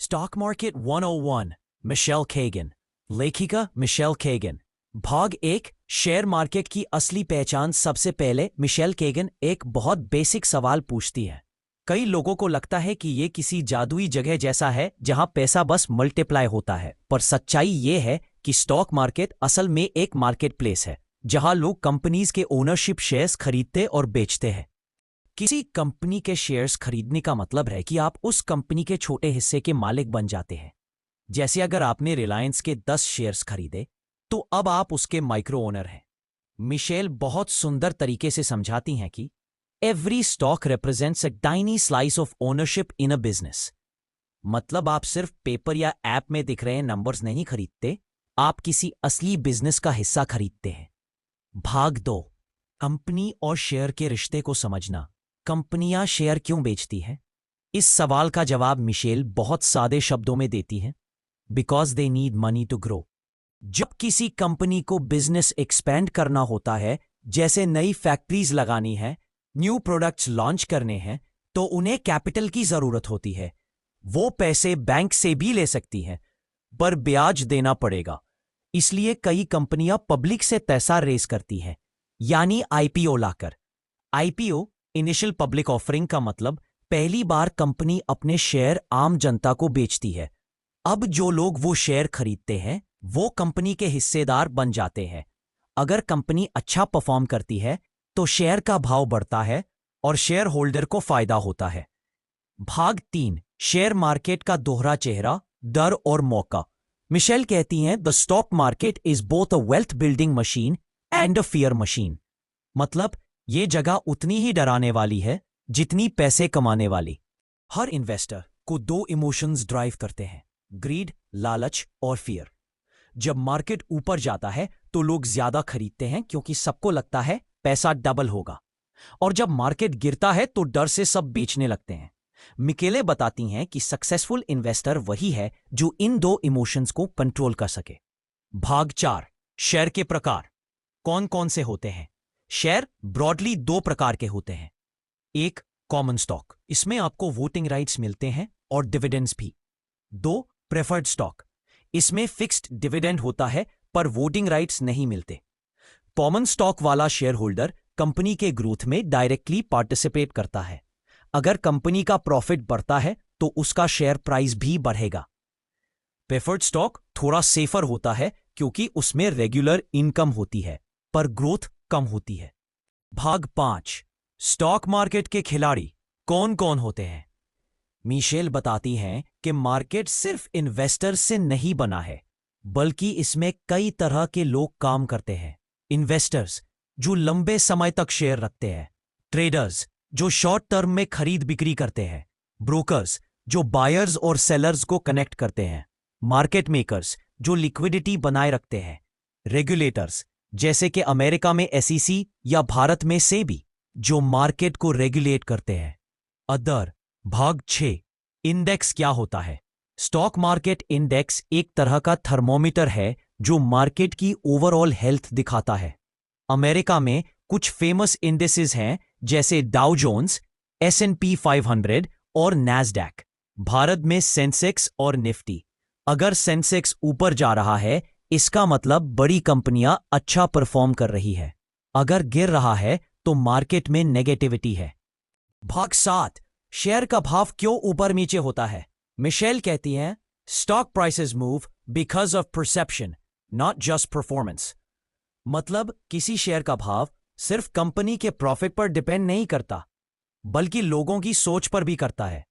Stock market 101 Michelle Kegan. लेखिका Michelle Kegan. भाग 1 share market की असली पहचान। सबसे पहले मिशेल केगन एक बहुत बेसिक सवाल पूछती है। कई लोगों को लगता है कि ये किसी जादुई जगह जैसा है जहां पैसा बस मल्टीप्लाई होता है, पर सच्चाई ये है कि स्टॉक मार्केट असल में एक मार्केट प्लेस है जहां लोग कंपनीज के ओनरशिप शेयर्स खरीदते और बेचते हैं। किसी कंपनी के शेयर्स खरीदने का मतलब है कि आप उस कंपनी के छोटे हिस्से के मालिक बन जाते हैं। जैसे अगर आपने रिलायंस के 10 शेयर्स खरीदे तो अब आप उसके माइक्रो ओनर हैं। मिशेल बहुत सुंदर तरीके से समझाती हैं कि every stock represents a tiny slice of ownership in a business. मतलब आप सिर्फ पेपर या ऐप में दिख रहे नंबर्स नहीं खरीदते, आप किसी असली बिजनेस का हिस्सा खरीदते हैं। भाग 2 कंपनी और शेयर के रिश्ते को समझना। कंपनियां शेयर क्यों बेचती हैं? इस सवाल का जवाब मिशेल बहुत सादे शब्दों में देती है। Because they need money to grow. जब किसी कंपनी को बिजनेस एक्सपेंड करना होता है, जैसे नई फैक्ट्रीज लगानी है, न्यू प्रोडक्ट्स लॉन्च करने हैं, तो उन्हें कैपिटल की जरूरत होती है। वो पैसे बैंक से भी ले सकती हैं, पर ब्याज देना पड़ेगा। इसलिए कई कंपनियां पब्लिक से पैसा रेज करती हैं, यानी आईपीओ लाकर। आईपीओ इनिशियल पब्लिक ऑफरिंग का मतलब पहली बार कंपनी अपने शेयर आम जनता को बेचती है। अब जो लोग वो शेयर खरीदते हैं वो कंपनी के हिस्सेदार बन जाते हैं। अगर कंपनी अच्छा परफॉर्म करती है तो शेयर का भाव बढ़ता है और शेयर होल्डर को फायदा होता है। भाग 3 शेयर मार्केट का दोहरा चेहरा, डर और मौका। मिशेल कहती हैं the stock market is both a wealth building machine and a fear machine. मतलब ये जगह उतनी ही डराने वाली है जितनी पैसे कमाने वाली। हर इन्वेस्टर को 2 इमोशंस ड्राइव करते हैं, ग्रीड लालच और फियर। जब मार्केट ऊपर जाता है तो लोग ज्यादा खरीदते हैं क्योंकि सबको लगता है पैसा डबल होगा, और जब मार्केट गिरता है तो डर से सब बेचने लगते हैं। मिकेले बताती हैं कि सक्सेसफुल इन्वेस्टर वही है जो इन 2 इमोशंस को कंट्रोल कर सके। भाग 4 शेयर के प्रकार। कौन कौन से होते हैं? शेयर ब्रॉडली 2 प्रकार के होते हैं। एक कॉमन स्टॉक, इसमें आपको वोटिंग राइट्स मिलते हैं और डिविडेंड्स भी। 2 प्रेफर्ड स्टॉक, इसमें फिक्स्ड डिविडेंड होता है पर वोटिंग राइट्स नहीं मिलते। कॉमन स्टॉक वाला शेयर होल्डर कंपनी के ग्रोथ में डायरेक्टली पार्टिसिपेट करता है। अगर कंपनी का प्रॉफिट बढ़ता है तो उसका शेयर प्राइस भी बढ़ेगा। प्रेफर्ड स्टॉक थोड़ा सेफर होता है क्योंकि उसमें रेगुलर इनकम होती है पर ग्रोथ कम होती है। भाग 5 स्टॉक मार्केट के खिलाड़ी कौन कौन होते हैं? मिशेल बताती हैं कि मार्केट सिर्फ इन्वेस्टर्स से नहीं बना है, बल्कि इसमें कई तरह के लोग काम करते हैं। इन्वेस्टर्स जो लंबे समय तक शेयर रखते हैं, ट्रेडर्स जो शॉर्ट टर्म में खरीद बिक्री करते हैं, ब्रोकर्स जो बायर्स और सेलर्स को कनेक्ट करते हैं, मार्केट मेकर्स जो लिक्विडिटी बनाए रखते हैं, रेगुलेटर्स जैसे कि अमेरिका में एसईसी या भारत में सेबी जो मार्केट को रेगुलेट करते हैं। अदर। भाग 6 इंडेक्स क्या होता है? स्टॉक मार्केट इंडेक्स एक तरह का थर्मोमीटर है जो मार्केट की ओवरऑल हेल्थ दिखाता है। अमेरिका में कुछ फेमस इंडेसेस हैं जैसे डाउ जोन्स, S&P 500 और नैस्डैक। भारत में सेंसेक्स और निफ्टी। अगर सेंसेक्स ऊपर जा रहा है इसका मतलब बड़ी कंपनियां अच्छा परफॉर्म कर रही है। अगर गिर रहा है तो मार्केट में नेगेटिविटी है। भाग 7 शेयर का भाव क्यों ऊपर नीचे होता है? मिशेल कहती हैं stock prices move because of perception, not just performance. मतलब किसी शेयर का भाव सिर्फ कंपनी के प्रॉफिट पर डिपेंड नहीं करता, बल्कि लोगों की सोच पर भी करता है।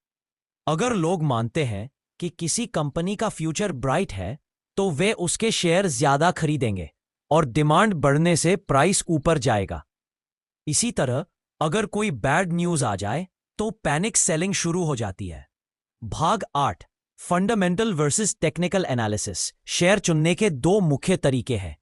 अगर लोग मानते हैं कि किसी कंपनी का फ्यूचर ब्राइट है तो वे उसके शेयर ज्यादा खरीदेंगे और डिमांड बढ़ने से प्राइस ऊपर जाएगा। इसी तरह अगर कोई बैड न्यूज आ जाए तो पैनिक सेलिंग शुरू हो जाती है। भाग 8 fundamental versus technical analysis. Share चुनने के 2 मुख्य तरीके हैं।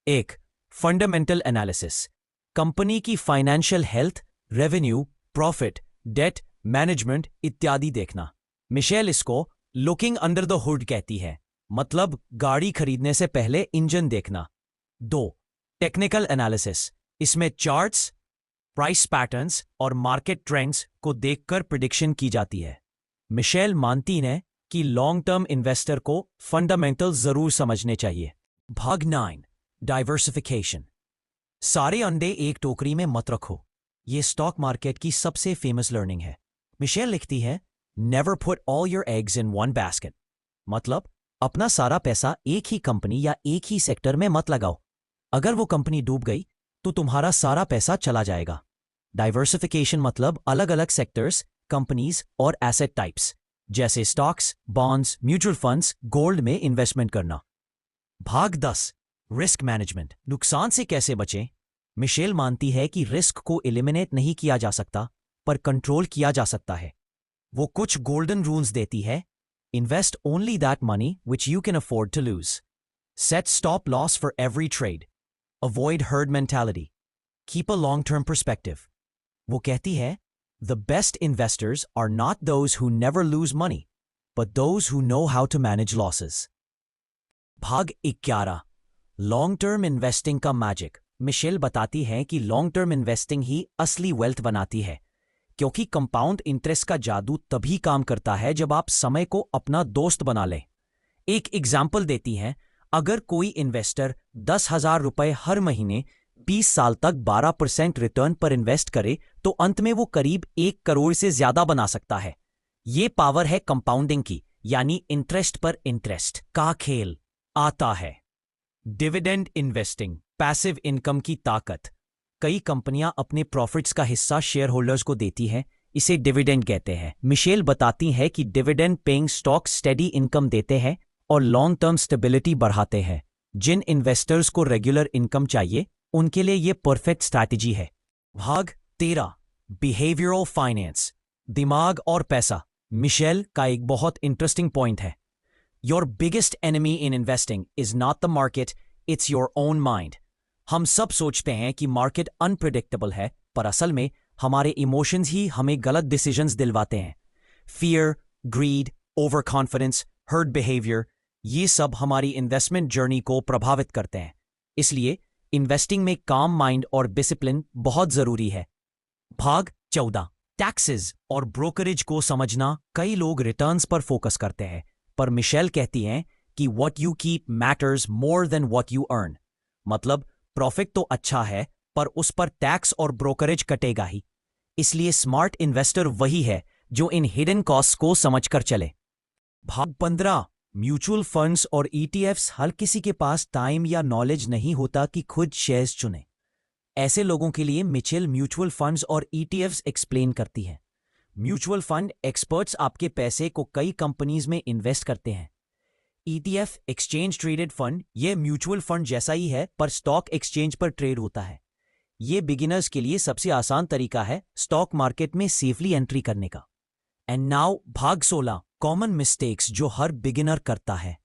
1 फंडामेंटल एनालिसिस, कंपनी की financial health, revenue, profit, debt, management इत्यादि देखना। मिशेल इसको लुकिंग अंडर द हुड कहती है, मतलब गाड़ी खरीदने से पहले इंजन देखना। 2 टेक्निकल एनालिसिस, इसमें चार्ट्स, प्राइस पैटर्न्स और मार्केट ट्रेंड्स को देखकर प्रिडिक्शन की जाती है। मिशेल मानती है कि लॉन्ग टर्म इन्वेस्टर को फंडामेंटल जरूर समझने चाहिए। भाग 9, डाइवर्सिफिकेशन। सारे अंडे एक टोकरी में मत रखो। ये स्टॉक मार्केट की सबसे फेमस लर्निंग है। मिशेल लिखती है, never put all your eggs in one basket. मतलब अपना सारा पैसा एक ही कंपनी या एक ही सेक्टर में मत लगाओ। अगर वो कंपनी डूब गई तो तुम्हारा सारा पैसा चला जाएगा। डाइवर्सिफिकेशन मतलब अलग अलग सेक्टर्स, कंपनीज और एसेट टाइप्स जैसे stocks, bonds, mutual funds, gold में इन्वेस्टमेंट करना। भाग 10, रिस्क मैनेजमेंट। नुकसान से कैसे बचें। मिशेल मानती है कि रिस्क को एलिमिनेट नहीं किया जा सकता, पर कंट्रोल किया जा सकता है। वो कुछ गोल्डन रूल्स देती है। Invest only that money which you can afford to lose. Set stop loss for every trade. Avoid herd mentality. Keep a long term perspective. वो कहती है, the best investors are not those who never lose money, but those who know how to manage losses. भाग 11, long term investing का magic. Michelle बताती है कि long term investing ही असली wealth बनाती है, क्योंकि कंपाउंड इंटरेस्ट का जादू तभी काम करता है जब आप समय को अपना दोस्त बना लें। एक एग्जाम्पल देती हैं, अगर कोई इन्वेस्टर 10,000 रुपए हर महीने 20 साल तक 12% रिटर्न पर इन्वेस्ट करे तो अंत में वो करीब 1 करोड़ से ज्यादा बना सकता है। ये पावर है कंपाउंडिंग की, यानी इंटरेस्ट पर इंटरेस्ट का खेल। आता है डिविडेंड इन्वेस्टिंग, पैसिव इनकम की ताकत। कई कंपनियां अपने प्रॉफिट्स का हिस्सा शेयर होल्डर्स को देती हैं, इसे डिविडेंड कहते हैं। मिशेल बताती है कि dividend paying stock steady income देते हैं और लॉन्ग टर्म स्टेबिलिटी बढ़ाते हैं। जिन इन्वेस्टर्स को रेगुलर इनकम चाहिए उनके लिए ये परफेक्ट स्ट्रैटेजी है। भाग 13, बिहेवियरल फाइनेंस, दिमाग और पैसा। मिशेल का एक बहुत इंटरेस्टिंग पॉइंट है, your biggest enemy in investing is not the market, it's your own mind. हम सब सोचते हैं कि मार्केट अनप्रिडिक्टेबल है, पर असल में हमारे इमोशंस ही हमें गलत डिसीजंस दिलवाते हैं। Fear, greed, over confidence, herd behaviour, ये सब हमारी इन्वेस्टमेंट जर्नी को प्रभावित करते हैं। इसलिए इन्वेस्टिंग में काम माइंड और डिसिप्लिन बहुत जरूरी है। भाग 14, टैक्सेस और ब्रोकरेज को समझना। कई लोग रिटर्न्स पर फोकस करते हैं, पर मिशेल कहती हैं कि what you keep matters more than what you earn. मतलब प्रॉफिट तो अच्छा है, पर उस पर टैक्स और ब्रोकरेज कटेगा ही। इसलिए स्मार्ट इन्वेस्टर वही है जो इन हिडन कॉस्ट्स को समझकर चले। भाग 15, म्यूचुअल फंड्स और ईटीएफ्स। हर किसी के पास टाइम या नॉलेज नहीं होता कि खुद शेयर्स चुने। ऐसे लोगों के लिए मिशेल म्यूचुअल फंड्स और ईटीएफ्स एक्सप्लेन करती है। म्यूचुअल फंड एक्सपर्ट्स आपके पैसे को कई कंपनीज में इन्वेस्ट करते हैं। ईटीएफ, एक्सचेंज ट्रेडेड फंड, ये म्यूचुअल फंड जैसा ही है पर स्टॉक एक्सचेंज पर ट्रेड होता है। ये बिगिनर्स के लिए सबसे आसान तरीका है स्टॉक मार्केट में सेफली एंट्री करने का। एंड नाउ भाग 16, कॉमन मिस्टेक्स जो हर बिगिनर करता है।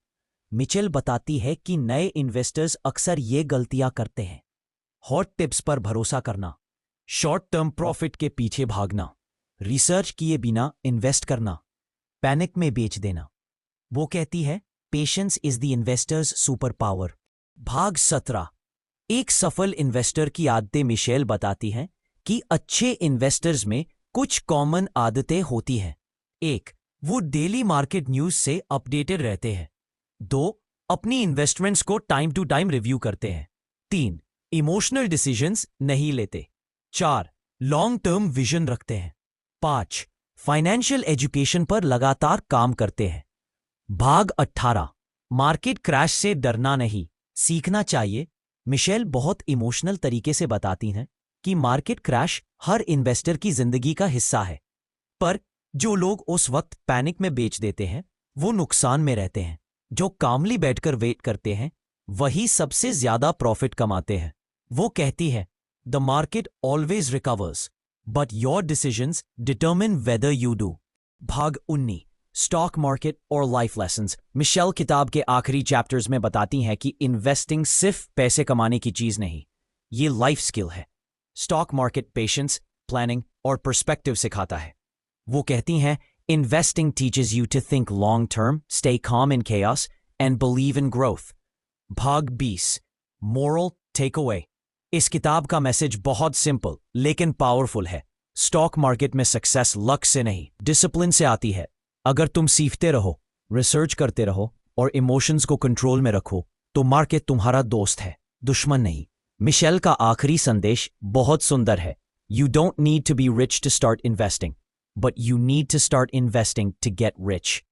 मिशेल बताती है कि नए इन्वेस्टर्स अक्सर ये गलतियां करते हैं। हॉट टिप्स पर भरोसा करना, शॉर्ट टर्म प्रॉफिट के पीछे भागना, रिसर्च किए बिना इन्वेस्ट करना, पैनिक में बेच देना। वो कहती है, patience is the investors super power. भाग 17, एक सफल इन्वेस्टर की आदतें। मिशेल बताती हैं कि अच्छे इन्वेस्टर्स में कुछ कॉमन आदतें होती हैं। 1, वो डेली मार्केट न्यूज से अपडेटेड रहते हैं। 2, अपनी इन्वेस्टमेंट्स को टाइम टू टाइम रिव्यू करते हैं। 3, इमोशनल डिसीजंस नहीं लेते। 4, लॉन्ग टर्म विजन रखते हैं। 5, फाइनेंशियल एजुकेशन पर लगातार काम करते हैं। भाग 18, मार्केट क्रैश से डरना नहीं, सीखना चाहिए। मिशेल बहुत इमोशनल तरीके से बताती हैं कि मार्केट क्रैश हर इन्वेस्टर की जिंदगी का हिस्सा है, पर जो लोग उस वक्त पैनिक में बेच देते हैं वो नुकसान में रहते हैं। जो कामली बैठकर वेट करते हैं वही सबसे ज्यादा प्रॉफिट कमाते हैं। वो कहती है, the market always recovers but your decisions determine whether you do. भाग 19, स्टॉक मार्केट और लाइफ लेसन्स। मिशेल किताब के आखिरी चैप्टर्स में बताती हैं कि इन्वेस्टिंग सिर्फ पैसे कमाने की चीज नहीं, ये लाइफ स्किल है। स्टॉक मार्केट पेशेंस, प्लानिंग और पर्सपेक्टिव सिखाता है। वो कहती हैं, investing teaches you to think long term, stay calm in chaos and believe in growth। भाग 20, मोरल टेक अवे। इस किताब का मैसेज बहुत सिंपल लेकिन पावरफुल है। स्टॉक मार्केट में सक्सेस लक से नहीं, डिसिप्लिन से आती है। अगर तुम सीखते रहो, रिसर्च करते रहो और इमोशंस को कंट्रोल में रखो तो मार्केट तुम्हारा दोस्त है, दुश्मन नहीं। मिशेल का आखिरी संदेश बहुत सुंदर है। You don't need to be rich to start investing, but you need to start investing to get rich.